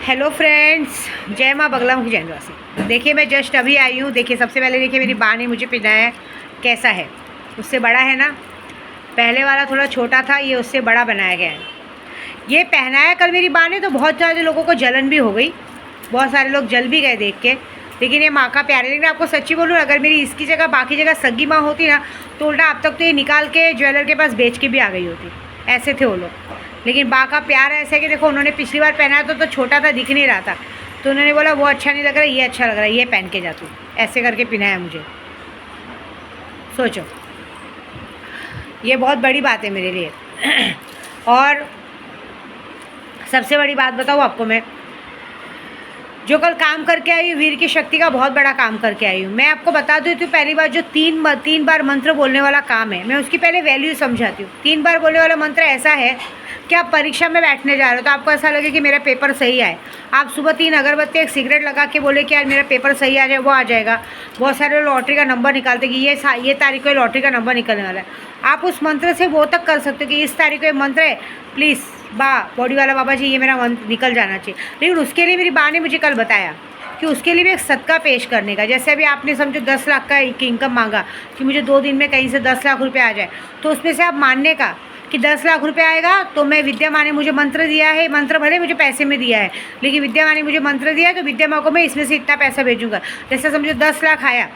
Hello friends, जय माँ बगला मुखी जैनवासी। देखिए मैं जस्ट अभी आई हूँ। देखिए सबसे पहले देखिए मेरी माँ ने मुझे पहनाया कैसा है। उससे बड़ा है ना, पहले वाला थोड़ा छोटा था, ये उससे बड़ा बनाया गया है। ये पहनाया कल मेरी माँ ने तो बहुत सारे लोगों को जलन भी हो गई, बहुत सारे लोग जल भी गए देख के। लेकिन ये माँ का प्यार है। लेकिन आपको सच्ची बोलूँ, अगर मेरी इसकी जगह बाकी जगह सगी माँ होती ना, तो उल्टा अब तक तो ये निकाल के ज्वेलर के पास बेच के भी आ गई होती। ऐसे थे वो लोग। लेकिन माँ का प्यार ऐसा है कि देखो, उन्होंने पिछली बार पहनाया तो छोटा था, दिख नहीं रहा था, तो उन्होंने बोला वो अच्छा नहीं लग रहा, ये अच्छा लग रहा है, ये पहन के जा तू। ऐसे करके पहनाया मुझे। सोचो, ये बहुत बड़ी बात है मेरे लिए। और सबसे बड़ी बात बताऊँ आपको, मैं जो कल काम करके आई हूँ, वीर की शक्ति का बहुत बड़ा काम करके आई हूँ। मैं आपको बता दूँ तो पहली बार जो तीन बार मंत्र बोलने वाला काम है, मैं उसकी पहले वैल्यू समझाती हूँ। 3 बार बोलने वाला मंत्र ऐसा है कि आप परीक्षा में बैठने जा रहे हो तो आपको ऐसा लगे कि मेरा पेपर सही आए, आप सुबह 3 अगरबत्ती एक सिगरेट लगा के बोले कि यार मेरा पेपर सही आ जाए, वो आ जाएगा। बहुत सारे लॉटरी का नंबर निकालते कि ये तारीख को लॉटरी का नंबर निकलने वाला है। आप उस मंत्र से वो तक कर सकते हो कि इस तारीख को ये मंत्र है, प्लीज़ बॉडी वाला बाबा जी, ये मेरा मंत्र निकल जाना चाहिए। लेकिन उसके लिए मेरी माँ ने मुझे कल बताया कि उसके लिए भी एक सदका पेश करने का। जैसे अभी आपने समझो 10 लाख का इनकम मांगा कि मुझे 2 दिन में कहीं से 10 लाख रुपये आ जाए, तो उसमें से आप मानने का कि 10 लाख रुपये आएगा, तो मैं विद्या माँ ने मुझे मंत्र दिया है। मंत्र भले मुझे पैसे में दिया है, लेकिन विद्या माँ ने मुझे मंत्र दिया है, तो विद्या माँ को मैं इसमें से इतना पैसा भेजूँगा। जैसे समझो 10 लाख आया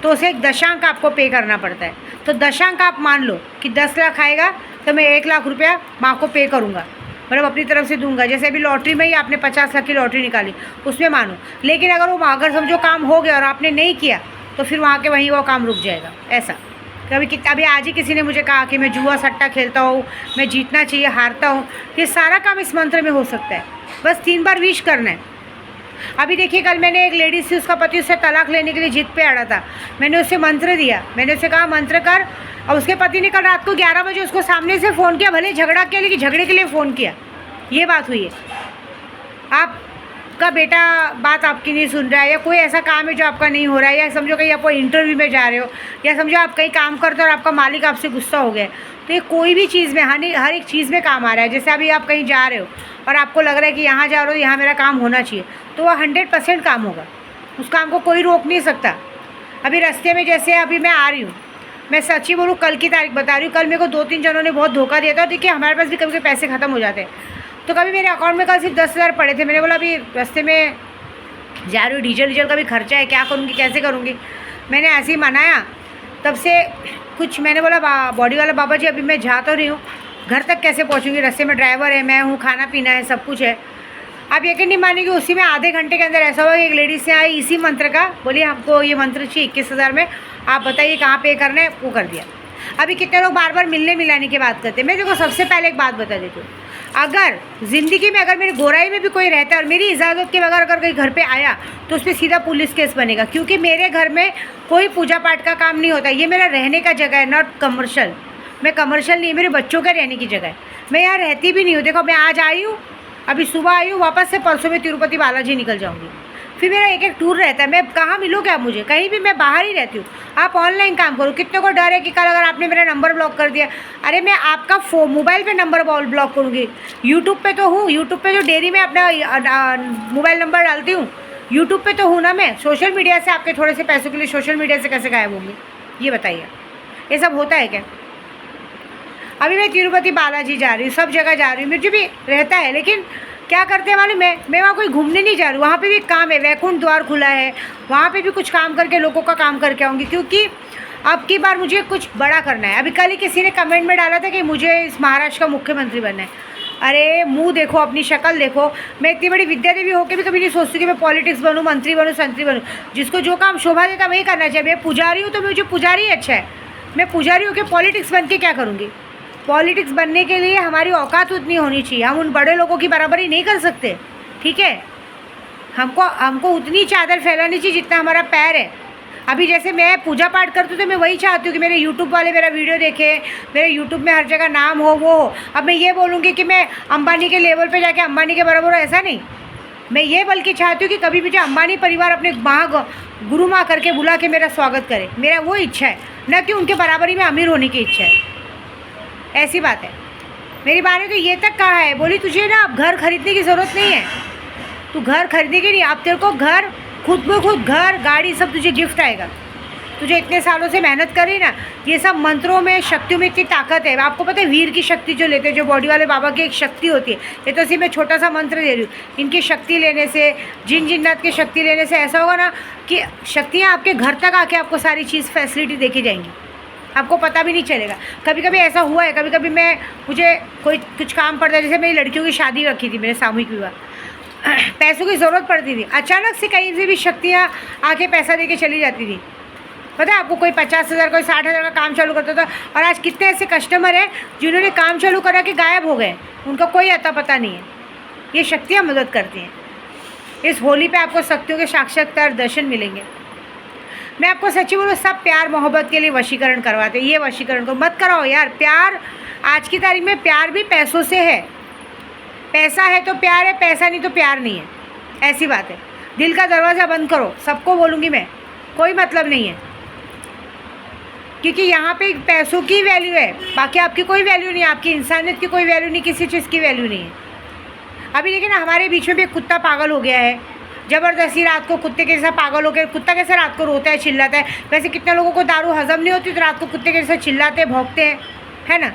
तो उसे एक दशांक आपको पे करना पड़ता है। तो दशांक आप मान लो कि 10 लाख आएगा तो मैं 1 लाख रुपया माँ को पे करूँगा, मतलब अपनी तरफ से दूंगा। जैसे अभी लॉटरी में ही आपने 50 लाख की लॉटरी निकाली, उसमें मानो। लेकिन अगर समझो काम हो गया और आपने नहीं किया, तो फिर वहाँ के वहीं वो काम रुक जाएगा। ऐसा अभी आज ही किसी ने मुझे कहा कि मैं जुआ सट्टा खेलता हूँ, मैं जीतना चाहिए, हारता हूँ। ये सारा काम इस मंत्र में हो सकता है, बस 3 बार विश करना है। अभी देखिए कल मैंने एक लेडीज से, उसका पति उससे तलाक लेने के लिए जिद पे अड़ा था। मैंने उससे मंत्र दिया, मैंने उससे कहा मंत्र कर, और उसके पति ने कल रात को 11 बजे उसको सामने से फ़ोन किया। भले झगड़ा किया, लेकिन झगड़े के लिए फ़ोन किया। ये बात हुई है। आपका बेटा बात आपकी नहीं सुन रहा है, या कोई ऐसा काम है जो आपका नहीं हो रहा है, या समझो कहीं आप इंटरव्यू में जा रहे हो, या समझो आप कहीं काम करते हो और आपका मालिक आपसे गुस्सा हो गया, तो ये कोई भी चीज़ में, हर एक चीज़ में काम आ रहा है। जैसे अभी आप कहीं जा रहे हो और आपको लग रहा है कि यहाँ जा रहे हो, यहाँ मेरा काम होना चाहिए, तो वह 100% काम होगा। उस काम को कोई रोक नहीं सकता। अभी रास्ते में जैसे अभी मैं आ रही हूँ, मैं सच्ची बोलूँ, कल की तारीख बता रही हूँ, कल मेरे को 2-3 जनों ने बहुत धोखा दिया था। देखिए हमारे पास भी कभी कभी पैसे ख़त्म हो जाते हैं, तो कभी मेरे अकाउंट में कल सिर्फ 10,000 पड़े थे। मैंने बोला अभी रास्ते में जा रही हूँ, डीजल का भी खर्चा है, क्या करूँगी, कैसे करूँगी। मैंने ऐसे ही मनाया, तब से कुछ मैंने बोला बॉडी वाला बाबा जी, अभी मैं जा तो रही हूँ, घर तक कैसे पहुँचूँगी, रास्ते में ड्राइवर है, मैं हूँ, खाना पीना है, सब कुछ है। आप यकीन नहीं मानेंगे, उसी में आधे घंटे के अंदर ऐसा हुआ कि एक लेडीज से आई इसी मंत्र का, बोलिए हमको ये मंत्र चाहिए 21,000 में, आप बताइए कहाँ पे करना है, वो कर दिया। अभी कितने लोग बार बार मिलने मिलाने की बात करते हैं। मैं देखो सबसे पहले एक बात बता देती हूँ, अगर ज़िंदगी में, अगर मेरी गोराई में भी कोई रहता है और मेरी इजाज़त के बगैर अगर कहीं घर पे आया, तो उस पर सीधा पुलिस केस बनेगा। क्योंकि मेरे घर में कोई पूजा पाठ का काम नहीं होता, ये मेरा रहने का जगह है, नॉट कमर्शियल। मैं कमर्शियल नहीं, मेरे बच्चों के रहने की जगह है, मैं यहाँ रहती भी नहीं हूँ। देखो मैं आज आई हूँ, अभी सुबह आई हूँ, वापस से परसों में तिरुपति बालाजी निकल जाऊँगी। फिर मेरा एक टूर रहता है, मैं कहाँ मिलूँगा आप मुझे, कहीं भी, मैं बाहर ही रहती हूँ। आप ऑनलाइन काम करो। कितने को डर है कि कल अगर आपने मेरा नंबर ब्लॉक कर दिया, अरे मैं आपका मोबाइल पे नंबर ब्लॉक करूँगी। यूट्यूब पे तो हूँ, यूट्यूब पे जो डेली मैं अपना मोबाइल नंबर डालती हूँ, यूट्यूब पे तो हूँ ना मैं। सोशल मीडिया से आपके थोड़े से पैसों के लिए सोशल मीडिया से कैसे गायब होंगी, ये बताइए। ये सब होता है क्या। अभी मैं तिरुपति बालाजी जा रही हूँ, सब जगह जा रही हूँ, मुझे भी रहता है। लेकिन क्या करते हैं मालूम है, मैं वहाँ कोई घूमने नहीं जा रही हूँ, वहाँ पे भी काम है, वैकुंठ द्वार खुला है, वहाँ पे भी कुछ काम करके लोगों का काम करके आऊँगी। क्योंकि अब की बार मुझे कुछ बड़ा करना है। अभी कल ही किसी ने कमेंट में डाला था कि मुझे इस महाराष्ट्र का मुख्यमंत्री बनना है। अरे मुँह देखो, अपनी शक्ल देखो। मैं इतनी बड़ी विद्या देवी होकर भी कभी नहीं सोचती कि मैं पॉलिटिक्स बनूँ, मंत्री बनूँ, संतरी बनूँ। जिसको जो काम शोभा देता वही करना चाहिए। मैं पुजारी हूँ तो मुझे पुजारी ही अच्छा है। मैं पुजारी होकर पॉलिटिक्स बन के क्या करूँगी। पॉलिटिक्स बनने के लिए हमारी औकात उतनी होनी चाहिए, हम उन बड़े लोगों की बराबरी नहीं कर सकते, ठीक है। हमको उतनी चादर फैलानी चाहिए जितना हमारा पैर है। अभी जैसे मैं पूजा पाठ करती हूँ तो मैं वही चाहती हूँ कि मेरे यूट्यूब वाले मेरा वीडियो देखें, मेरे यूट्यूब में हर जगह नाम हो, वो हो। अब मैं ये बोलूँगी कि मैं अंबानी के लेवल पे जाके अंबानी के बराबर हो, ऐसा नहीं। मैं ये बल्कि चाहती हूँ कि कभी भी जो अंबानी परिवार अपने गुरु माँ करके बुला के मेरा स्वागत करे, मेरा वो इच्छा है, न कि उनके बराबरी में अमीर होने की इच्छा है। ऐसी बात है। मेरी माँ ने तो ये तक कहा है, बोली तुझे ना अब घर खरीदने की ज़रूरत नहीं है, तू घर खरीदेगी नहीं, अब तेरे को घर खुद ब खुद घर गाड़ी सब तुझे गिफ्ट आएगा। तुझे इतने सालों से मेहनत करी ना, ये सब मंत्रों में शक्तियों में इतनी ताकत है। आपको पता है वीर की शक्ति जो लेते हैं, जो बॉडी वाले बाबा की एक शक्ति होती है, ये तो सिर्फ मैं छोटा सा मंत्र दे रही हूँ। इनकी शक्ति लेने से, जिन जिन्नात की शक्ति लेने से ऐसा होगा ना कि शक्तियाँ आपके घर तक आके आपको सारी चीज़ फैसिलिटी देखी जाएंगी, आपको पता भी नहीं चलेगा। कभी कभी ऐसा हुआ है, कभी कभी मुझे कोई कुछ काम पड़ता है, जैसे मेरी लड़कियों की शादी रखी थी, मेरे सामूहिक विवाह, पैसों की ज़रूरत पड़ती थी, अचानक से कहीं से भी शक्तियाँ आके पैसा दे के चली जाती थी। पता है आपको, कोई 50,000 कोई 60,000 का काम चालू करता था, और आज कितने ऐसे कस्टमर हैं जिन्होंने काम चालू करा के गायब हो गए, उनका कोई अता पता नहीं है। ये शक्तियाँ मदद करती हैं। इस होली पे आपको शक्तियों के साक्षात्कार दर्शन मिलेंगे। मैं आपको सच्ची बोलूँ, सब प्यार मोहब्बत के लिए वशीकरण करवाते हैं। ये वशीकरण को मत कराओ यार। प्यार आज की तारीख में प्यार भी पैसों से है। पैसा है तो प्यार है, पैसा नहीं तो प्यार नहीं है, ऐसी बात है। दिल का दरवाज़ा बंद करो, सबको बोलूँगी मैं, कोई मतलब नहीं है, क्योंकि यहाँ पे पैसों की वैल्यू है, बाकी आपकी कोई वैल्यू नहीं है, आपकी इंसानियत की कोई वैल्यू नहीं, किसी चीज़ की वैल्यू नहीं है। अभी देखिए ना, हमारे बीच में भी एक कुत्ता पागल हो गया है, ज़बरदस्ती रात को कुत्ते के जैसा पागल हो गया। कुत्ता कैसे रात को रोता है, चिल्लाता है, वैसे कितने लोगों को दारू हजम नहीं होती तो रात को कुत्ते के जैसा चिल्लाते भौंकते हैं, है ना।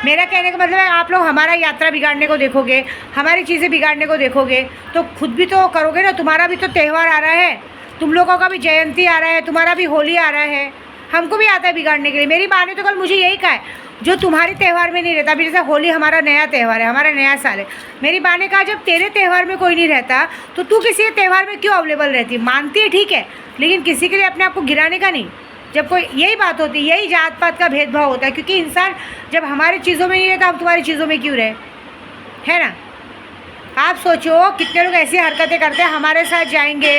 मेरा कहने का मतलब है, आप लोग हमारा यात्रा बिगाड़ने को देखोगे, हमारी चीज़ें बिगाड़ने को देखोगे, तो खुद भी तो करोगे ना। तुम्हारा भी तो त्यौहार आ रहा है, तुम लोगों का भी जयंती आ रहा है, तुम्हारा भी होली आ रहा है, हमको भी आता है बिगाड़ने के लिए। मेरी माँ ने तो कल मुझे यही कहा है, जो तुम्हारे त्यौहार में नहीं रहता। अभी जैसे होली हमारा नया त्यौहार है, हमारा नया साल है, मेरी माँ ने कहा जब तेरे त्यौहार में कोई नहीं रहता तो तू किसी के त्यौहार में क्यों अवेलेबल रहती। मानती है ठीक है, लेकिन किसी के लिए अपने आप को गिराने का नहीं। जब कोई, यही बात होती है, यही जात पात का भेदभाव होता है, क्योंकि इंसान जब हमारी चीज़ों में नहीं रहता, हम तुम्हारी चीज़ों में क्यों रहे, है ना। आप सोचो कितने लोग ऐसी हरकतें करते हैं, हमारे साथ जाएंगे,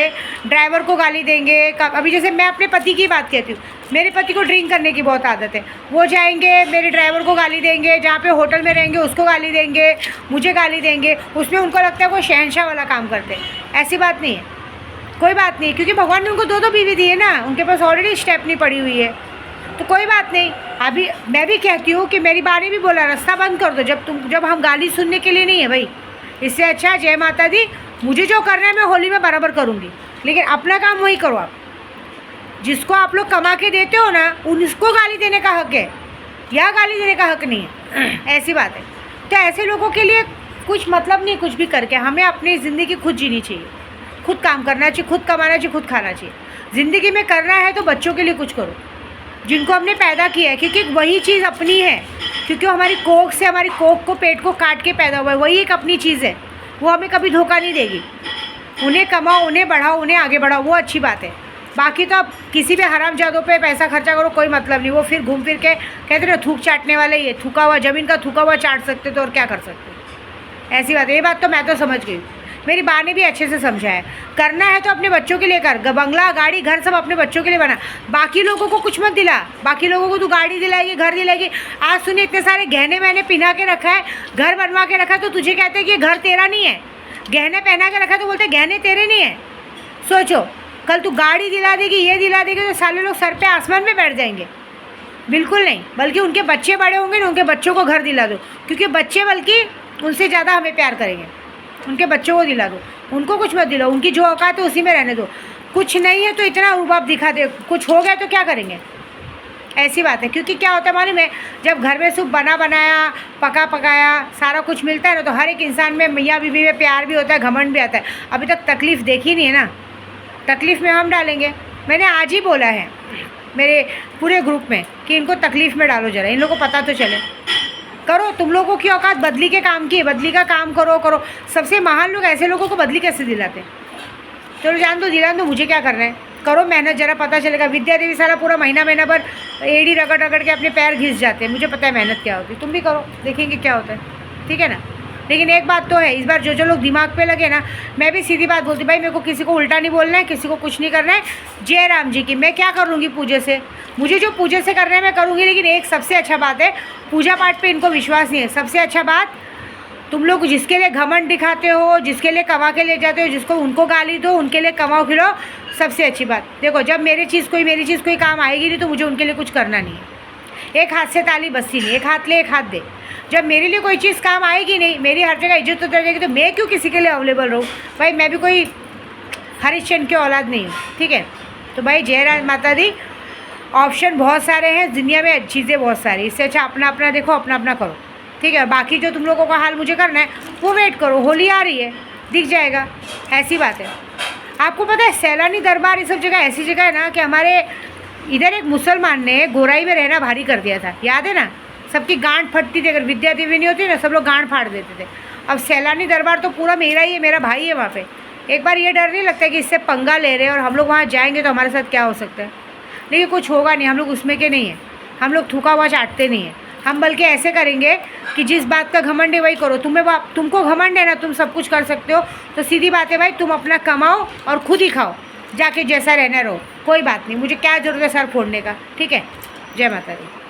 ड्राइवर को गाली देंगे। अभी जैसे मैं अपने पति की बात कहती हूँ, मेरे पति को ड्रिंक करने की बहुत आदत है, वो जाएंगे मेरे ड्राइवर को गाली देंगे, जहाँ पे होटल में रहेंगे उसको गाली देंगे, मुझे गाली देंगे, उसमें उनको लगता है वो शहंशाह वाला काम करते हैं। ऐसी बात नहीं है, कोई बात नहीं, क्योंकि भगवान ने उनको 2-2 बीवी दी है ना, उनके पास ऑलरेडी स्टेपनी पड़ी हुई है, तो कोई बात नहीं। अभी मैं भी कहती हूँ कि मेरी बात ने भी बोला, रास्ता बंद कर दो जब हम गाली सुनने के लिए नहीं है भाई। इससे अच्छा जय माता दी, मुझे जो करना है मैं होली में बराबर करूँगी, लेकिन अपना काम वही करो आप। जिसको आप लोग कमा के देते हो ना, उनको गाली देने का हक है, या गाली देने का हक नहीं है, ऐसी बात है। तो ऐसे लोगों के लिए कुछ मतलब नहीं कुछ भी करके। हमें अपनी ज़िंदगी खुद जीनी चाहिए, खुद काम करना चाहिए, खुद कमाना चाहिए, खुद खाना चाहिए। ज़िंदगी में करना है तो बच्चों के लिए कुछ करो, जिनको हमने पैदा किया है, क्योंकि वही चीज़ अपनी है, क्योंकि वो हमारी कोख से, हमारी कोख को, पेट को काट के पैदा हुआ है, वही एक अपनी चीज़ है। वो हमें कभी धोखा नहीं देगी। उन्हें कमाओ, उन्हें बढ़ाओ, उन्हें आगे बढ़ाओ, वो अच्छी बात है। बाकी तो आप किसी भी हरामजादों पे पैसा खर्चा करो, कोई मतलब नहीं। वो फिर घूम फिर के कहते ना, थूक चाटने वाले, ये थूका हुआ ज़मीन का थूका हुआ चाट सकते तो और क्या कर सकते, ऐसी बात है। ये बात तो मैं तो समझ गई, मेरी माँ ने भी अच्छे से समझाया। करना है तो अपने बच्चों के लिए कर, बंगला गाड़ी घर सब अपने बच्चों के लिए बना, बाकी लोगों को कुछ मत दिला। बाकी लोगों को तू गाड़ी दिलाएगी, घर दिलाएगी। आज सुनिए, इतने सारे गहने मैंने पिना के रखा है, घर बनवा के रखा है, तो तुझे कहते हैं कि घर तेरा नहीं है। गहने पहना के रखा है तो बोलते गहने तेरे नहीं है। सोचो, कल तू गाड़ी दिला देगी, ये दिला देगी, तो साले लोग सर पे आसमान में बैठ जाएंगे। बिल्कुल नहीं, बल्कि उनके बच्चे बड़े होंगे ना, उनके बच्चों को घर दिला दो, क्योंकि बच्चे बल्कि उनसे ज़्यादा हमें प्यार करेंगे। उनके बच्चों को दिला दो, उनको कुछ मत दिलाओ। उनकी जो औकात है उसी में रहने दो। कुछ नहीं है तो इतना रुबाब दिखा दे, कुछ हो गया तो क्या करेंगे, ऐसी बात है। क्योंकि क्या होता है मालूम है, जब घर में सब बना बनाया, पका पकाया सारा कुछ मिलता है ना, तो हर एक इंसान में, मियाँ बीवी में प्यार भी होता है, घमंड भी आता है। अभी तक तकलीफ़ देखी नहीं है ना, तकलीफ़ में हम डालेंगे। मैंने आज ही बोला है मेरे पूरे ग्रुप में कि इनको तकलीफ़ में डालो जरा, इन लोगों को पता तो चले। करो, तुम लोगों की औकात बदली के काम की है, बदली का काम करो। सबसे महान लोग ऐसे लोगों को बदली कैसे दिलाते हैं। चलो जान दो, दिला दो, मुझे क्या करना है, करो मेहनत, जरा पता चलेगा। विद्या देवी सारा पूरा महीना भर एड़ी रगड़ रगड़ के अपने पैर घिस जाते हैं, मुझे पता है मेहनत क्या होती है। तुम भी करो, देखेंगे क्या होता है, ठीक है ना। लेकिन एक बात तो है, इस बार जो लोग दिमाग पे लगे ना, मैं भी सीधी बात बोलती, भाई मेरे को किसी को उल्टा नहीं बोलना है, किसी को कुछ नहीं करना है। जय राम जी की मैं क्या कर लूँगी पूजे से, मुझे जो पूजे से करना है मैं करूँगी। लेकिन एक सबसे अच्छा बात है, पूजा पाठ पे इनको विश्वास नहीं है। सबसे अच्छा बात, तुम लोग जिसके लिए घमंड दिखाते हो, जिसके लिए कमा के ले जाते हो, जिसको उनको गाली दो, उनके लिए कमाओ खिलाओ। सबसे अच्छी बात देखो, जब मेरी चीज़ कोई काम आएगी नहीं तो मुझे उनके लिए कुछ करना नहीं है। एक हाथ से ताली बजती नहीं, एक हाथ ले एक हाथ दे। जब मेरे लिए कोई चीज़ काम आएगी नहीं, मेरी हर जगह इज्जत उतर जाएगी, तो मैं क्यों किसी के लिए अवेलेबल रहूँ? भाई मैं भी कोई हरिश्चंद्र की औलाद नहीं हूँ, ठीक है। तो भाई जय माता दी, ऑप्शन बहुत सारे हैं दुनिया में, चीज़ें बहुत सारी, इससे अच्छा अपना अपना देखो, अपना अपना करो, ठीक है। बाकी जो तुम लोगों का हाल मुझे करना है वो वेट करो, होली आ रही है, दिख जाएगा, ऐसी बात है। आपको पता है सैलानी दरबार ये सब जगह ऐसी जगह है ना कि हमारे इधर एक मुसलमान ने गोराई में रहना भारी कर दिया था, याद है ना? सबकी गांठ फटती थी, अगर विद्या देवी नहीं होती ना सब लोग गांठ फाड़ देते थे। अब सैलानी दरबार तो पूरा मेरा ही है, मेरा भाई है वहाँ पे। एक बार ये डर नहीं लगता कि इससे पंगा ले रहे हैं और हम लोग वहाँ जाएंगे तो हमारे साथ क्या हो सकता है? लेकिन कुछ होगा नहीं, हम लोग उसमें के नहीं हैं, हम लोग थूका हुआ चाटते नहीं हैं। हम बल्कि ऐसे करेंगे कि जिस बात का घमंड है वही करो। तुमको घमंड है ना, तुम सब कुछ कर सकते हो, तो सीधी बात है भाई, तुम अपना कमाओ और खुद ही खाओ, जाके जैसा रहना रहो, कोई बात नहीं, मुझे क्या ज़रूरत है सर फोड़ने का, ठीक है। जय माता दी।